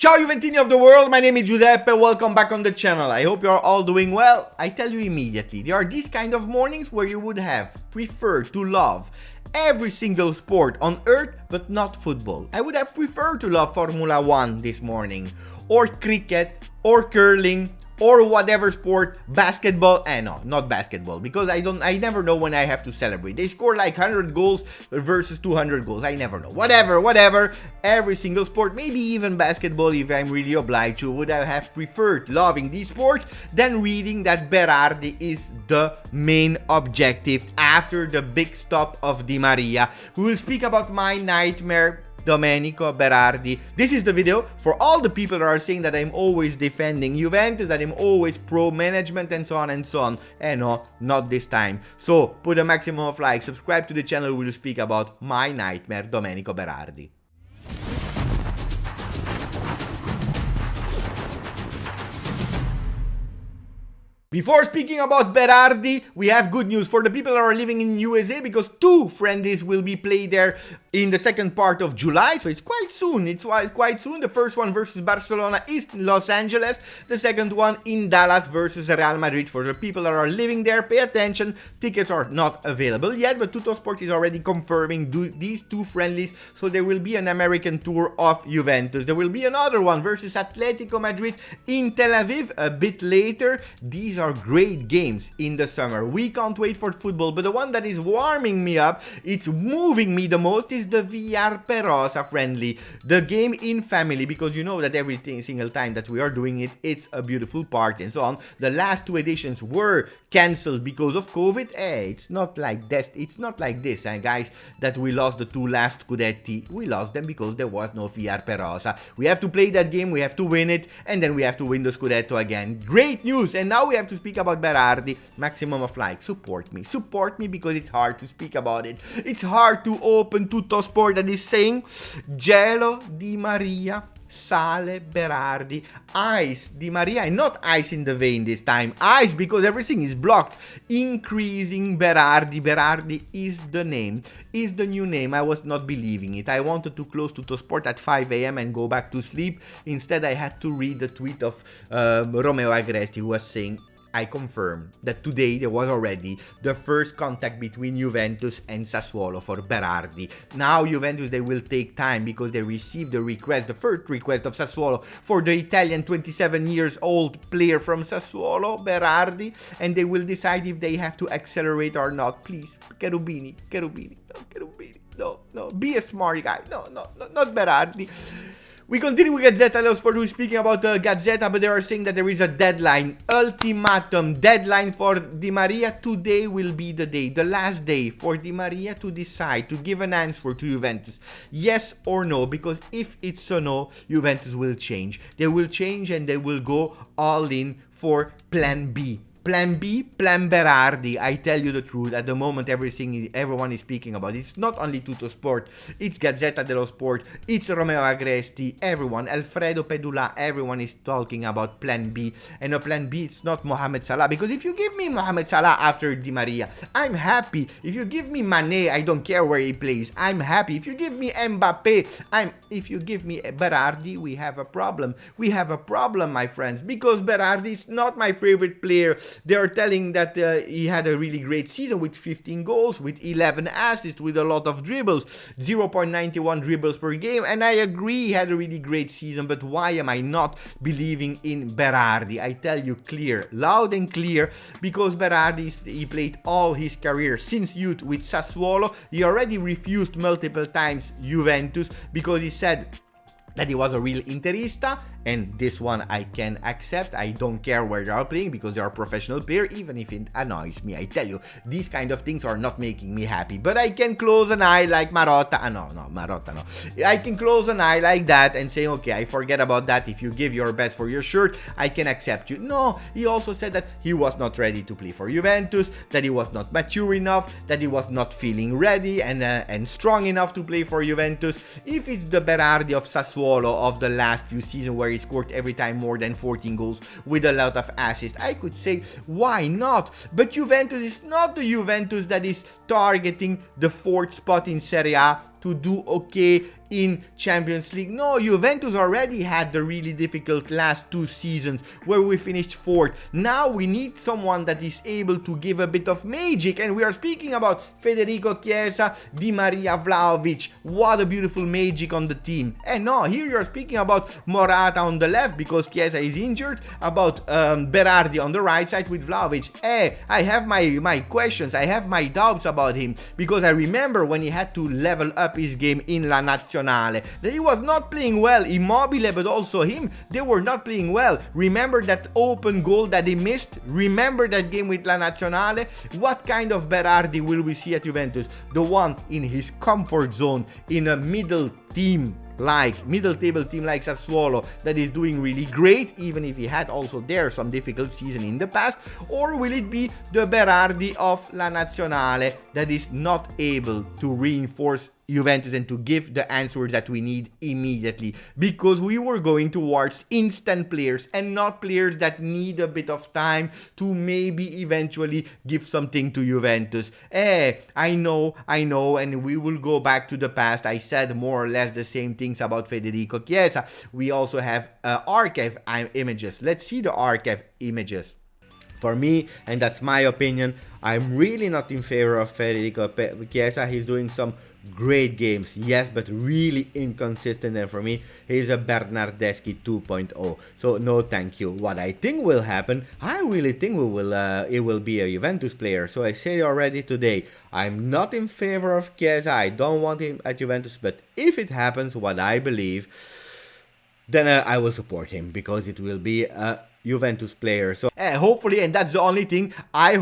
Ciao Juventini of the world, my name is Giuseppe, welcome back on the channel. I hope you are all doing well. I tell you immediately, there are these kind of mornings where you would have preferred to love every single sport on earth, but not football. I would have preferred to love Formula 1 this morning, or cricket, or curling, or whatever sport, basketball, no, not basketball, because I never know when I have to celebrate. They score like 100 goals versus 200 goals, I never know. Whatever, every single sport, maybe even basketball if I'm really obliged to, would I have preferred loving these sports than reading that Berardi is the main objective after the big stop of Di Maria. We will speak about my nightmare, Domenico Berardi. This is the video for all the people that are saying that I'm always defending Juventus, that I'm always pro-management and so on and so on. No, not this time. So, put a maximum of likes, subscribe to the channel, we'll speak about my nightmare, Domenico Berardi. Before speaking about Berardi, we have good news for the people that are living in USA because 2 friendlies will be played there in the second part of July, so it's quite soon. The first one versus Barcelona is in Los Angeles, the second one in Dallas versus Real Madrid. For the people that are living there, pay attention, tickets are not available yet, but Tuttosport is already confirming these 2 friendlies, so there will be an American tour of Juventus. There will be another one versus Atletico Madrid in Tel Aviv a bit later. These are great games in the summer. We can't wait for football, but the one that is warming me up, it's moving me the most, is the VR Perosa friendly, the game in family, because you know that every single time that we are doing it, it's a beautiful party and so on. The last 2 editions were cancelled because of COVID. It's not like this, guys, that we lost the 2 last Scudetti. We lost them because there was no VR Perosa. We have to play that game, we have to win it, and then we have to win the Scudetto again. Great news. And now we have to speak about Berardi. Maximum of likes. Support me because it's hard to speak about it. It's hard to open Tuttosport that is saying Gelo Di Maria, Sale Berardi, ice Di Maria, and not ice in the vein this time, ice because everything is blocked, increasing Berardi. Berardi is the name, is the new name. I was not believing it. I wanted to close Tuttosport at 5 AM and go back to sleep. Instead I had to read the tweet of Romeo Agresti, who was saying, I confirm that today there was already the first contact between Juventus and Sassuolo for Berardi. Now Juventus, they will take time because they received the request, the first request of Sassuolo for the Italian 27 years old player from Sassuolo, Berardi, and they will decide if they have to accelerate or not. Please, Cherubini, no, be a smart guy. No, not Berardi. We continue with Gazzetta dello Sport, who's speaking about Gazzetta, but they are saying that there is a deadline, ultimatum, deadline for Di Maria. Today will be the day, the last day for Di Maria to decide, to give an answer to Juventus, yes or no, because if it's a no, Juventus will change. They will change and they will go all in for Plan B. Plan B, Plan Berardi. I tell you the truth, at the moment everyone is speaking about it. It's not only Tuttosport, it's Gazzetta dello Sport, it's Romeo Agresti, everyone, Alfredo Pedula, everyone is talking about Plan B. And a Plan B, it's not Mohamed Salah, because if you give me Mohamed Salah after Di Maria, I'm happy. If you give me Mane, I don't care where he plays, I'm happy. If you give me Mbappe, if you give me Berardi, we have a problem. We have a problem, my friends, because Berardi is not my favorite player. They are telling that he had a really great season with 15 goals, with 11 assists, with a lot of dribbles, 0.91 dribbles per game, and I agree he had a really great season, but why am I not believing in Berardi? I tell you clear, loud and clear, because Berardi, he played all his career since youth with Sassuolo. He already refused multiple times Juventus because he said that he was a real Interista, and this one I can accept. I don't care where they are playing because they are professional players, even if it annoys me. I tell you, these kind of things are not making me happy, but I can close an eye like Marotta. Marotta, no. I can close an eye like that and say, okay, I forget about that. If you give your best for your shirt, I can accept you. No, he also said that he was not ready to play for Juventus, that he was not mature enough, that he was not feeling ready and strong enough to play for Juventus. If it's the Berardi of Sassuolo of the last few seasons where he scored every time more than 14 goals with a lot of assists, I could say, why not? But Juventus is not the Juventus that is targeting the 4th spot in Serie A to do okay in Champions League. No, Juventus already had the really difficult last 2 seasons where we finished 4th. Now we need someone that is able to give a bit of magic, and we are speaking about Federico Chiesa, Di Maria, Vlahovic. What a beautiful magic on the team. And no, here you are speaking about Morata on the left because Chiesa is injured, about Berardi on the right side with Vlahovic. I have my questions, I have my doubts about him, because I remember when he had to level up his game in La Nazionale, that he was not playing well. Immobile, but also him, they were not playing well. Remember that open goal that he missed? Remember that game with La Nazionale? What kind of Berardi will we see at Juventus? The one in his comfort zone, in a middle table team like Sassuolo that is doing really great, even if he had also there some difficult season in the past? Or will it be the Berardi of La Nazionale that is not able to reinforce Juventus and to give the answers that we need immediately? Because we were going towards instant players and not players that need a bit of time to maybe eventually give something to Juventus. I know, and we will go back to the past. I said more or less the same things about Federico Chiesa. We also have archive images. Let's see the archive images. For me, and that's my opinion, I'm really not in favor of Federico Chiesa. He's doing some great games, yes, but really inconsistent, and for me he's a Bernardeschi 2.0. So no thank you. What I think will happen, I really think it will be a Juventus player. So I say already today, I'm not in favor of Chiesa. I don't want him at Juventus, but if it happens, what I believe, then I will support him, because it will be a Juventus player. So hopefully, and that's the only thing, I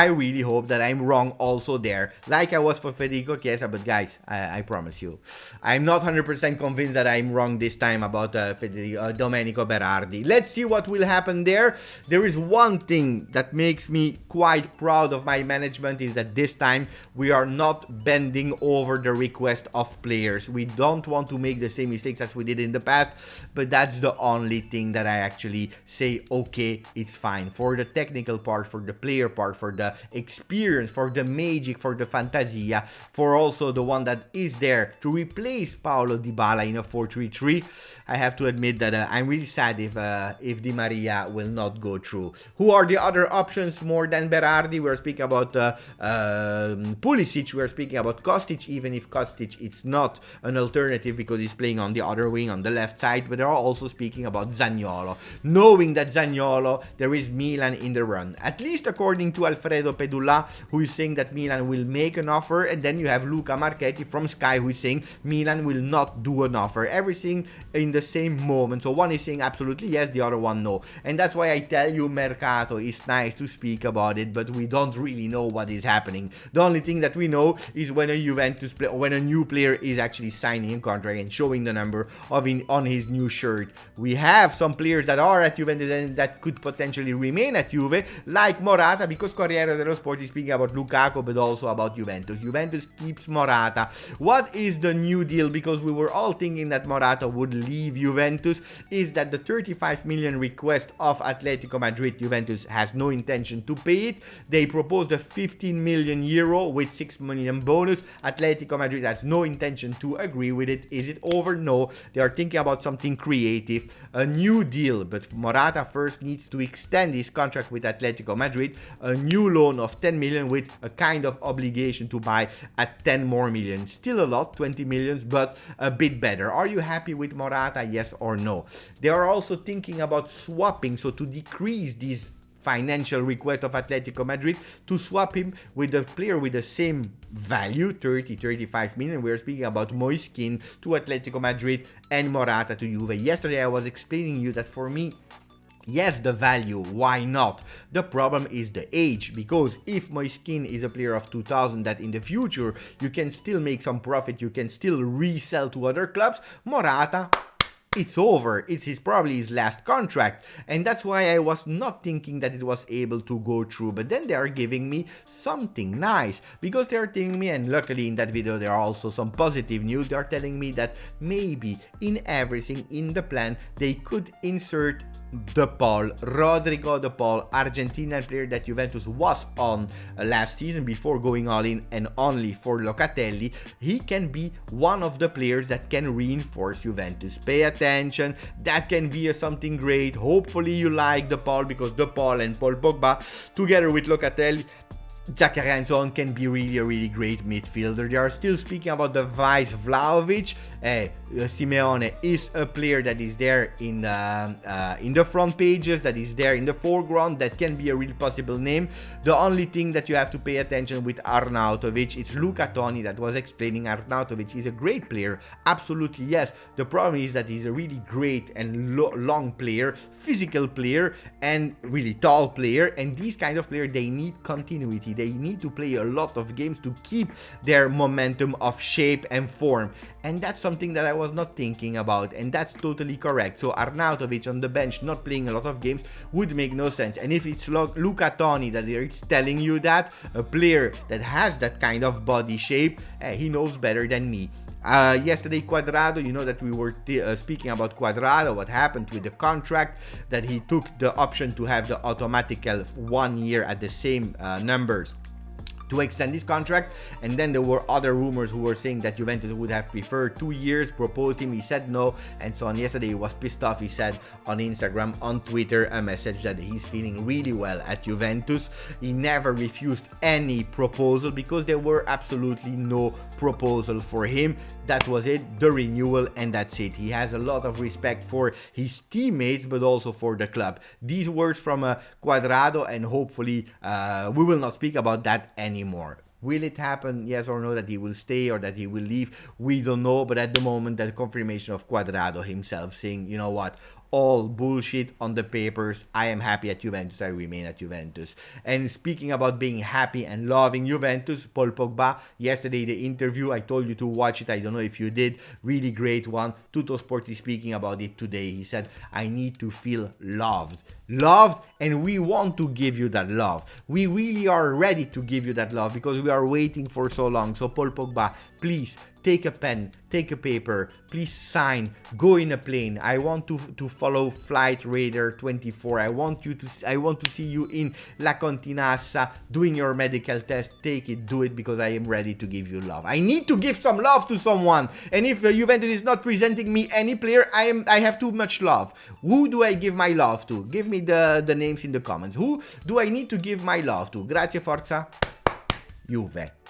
really hope that I'm wrong also there, like I was for Federico Chiesa. But guys, I promise you, I'm not 100% convinced that I'm wrong this time about Domenico Berardi. Let's see what will happen there. There is one thing that makes me quite proud of my management, is that this time we are not bending over the request of players. We don't want to make the same mistakes as we did in the past, but that's the only thing that I actually say, okay, it's fine. For the technical part, for the player part, for the experience, for the magic, for the fantasia, for also the one that is there to replace Paulo Dybala in a 4-3-3, I have to admit that I'm really sad if Di Maria will not go through. Who are the other options more than Berardi? We're speaking about Pulisic, we're speaking about Kostic, even if Kostic it's not an alternative because he's playing on the other wing, on the left side, but they're also speaking about Zaniolo, knowing that Zaniolo, there is Milan in the run. At least according to Alfredo Pedula, who is saying that Milan will make an offer, and then you have Luca Marchetti from Sky, who is saying Milan will not do an offer. Everything in the same moment. So one is saying absolutely yes, the other one no. And that's why I tell you, Mercato is nice to speak about it, but we don't really know what is happening. The only thing that we know is when a Juventus player, when a new player is actually signing a contract and showing the number on his new shirt. We have some players that are at Juventus and that could potentially remain at Juve, like Morata, because Corriere dello Sport is speaking about Lukaku, but also about Juventus. Juventus keeps Morata. What is the new deal? Because we were all thinking that Morata would leave Juventus, is that the 35 million request of Atletico Madrid, Juventus has no intention to pay it. They proposed a 15 million euro with 6 million bonus. Atletico Madrid has no intention to agree with it. Is it over? No. They are thinking about something creative, a new deal, but Morata first needs to extend his contract with Atletico Madrid, a new loan of 10 million with a kind of obligation to buy at 10 more million. Still a lot, 20 millions, but a bit better. Are you happy with Morata? Yes or no? They are also thinking about swapping, so to decrease these financial request of Atletico Madrid, to swap him with a player with the same value, 30-35 million. We're speaking about Moise Kean to Atletico Madrid and Morata to Juve. Yesterday I was explaining you that for me, yes, the value, why not? The problem is the age, because if Moise Kean is a player of 2000 that in the future you can still make some profit, you can still resell to other clubs, Morata, it's over. It's probably his last contract, and that's why I was not thinking that it was able to go through. But then they are giving me something nice, because they are telling me, and luckily in that video there are also some positive news. They are telling me that maybe in everything in the plan they could insert De Paul, Rodrigo De Paul, Argentinian player that Juventus was on last season before going all in and only for Locatelli. He can be one of the players that can reinforce Juventus. Pay attention, that can be something great. Hopefully you like De Paul, because De Paul and Paul Pogba together with Locatelli, Zakaria and so on can be really a really great midfielder. They are still speaking about the vice Vlahovic. Simeone is a player that is there in the front pages, that is there in the foreground, that can be a real possible name. The only thing that you have to pay attention with Arnautovic, it's Luca Toni that was explaining Arnautovic is a great player, absolutely yes. The problem is that he's a really great and long player, physical player, and really tall player, and these kind of players, they need continuity. They need to play a lot of games to keep their momentum of shape and form, and that's something that I was not thinking about, and that's totally correct. So Arnautovic on the bench not playing a lot of games would make no sense. And if it's Luca Toni that is telling you that, a player that has that kind of body shape, he knows better than me. Yesterday, Cuadrado, you know that we were speaking about Cuadrado, what happened with the contract, that he took the option to have the automatical 1 year at the same numbers to extend his contract, and then there were other rumors who were saying that Juventus would have preferred 2 years, proposed him, he said no, and so on. Yesterday he was pissed off. He said on Instagram, on Twitter, a message that he's feeling really well at Juventus. He never refused any proposal, because there were absolutely no proposal for him. That was it, the renewal, and that's it. He has a lot of respect for his teammates, but also for the club. These words from Cuadrado, and hopefully we will not speak about that anymore. Will it happen, yes or no, that he will stay or that he will leave? We don't know, but at the moment, the confirmation of Cuadrado himself saying, you know what, all bullshit on the papers. I am happy at Juventus. I remain at Juventus. And speaking about being happy and loving Juventus, Paul Pogba, yesterday the interview, I told you to watch it. I don't know if you did. Really great one. Tuttosport is speaking about it today. He said, I need to feel loved. Loved, and we want to give you that love. We really are ready to give you that love, because we are waiting for so long. So Paul Pogba, please take a pen, take a paper, please sign, go in a plane. I want to follow Flight Radar 24. I want to see you in La Continassa doing your medical test. Take it, do it, because I am ready to give you love. I need to give some love to someone, and if Juventus is not presenting me any player, I have too much love. Who do I give my love to? Give me the names in the comments. Who do I need to give my love to? Grazie, forza Juve.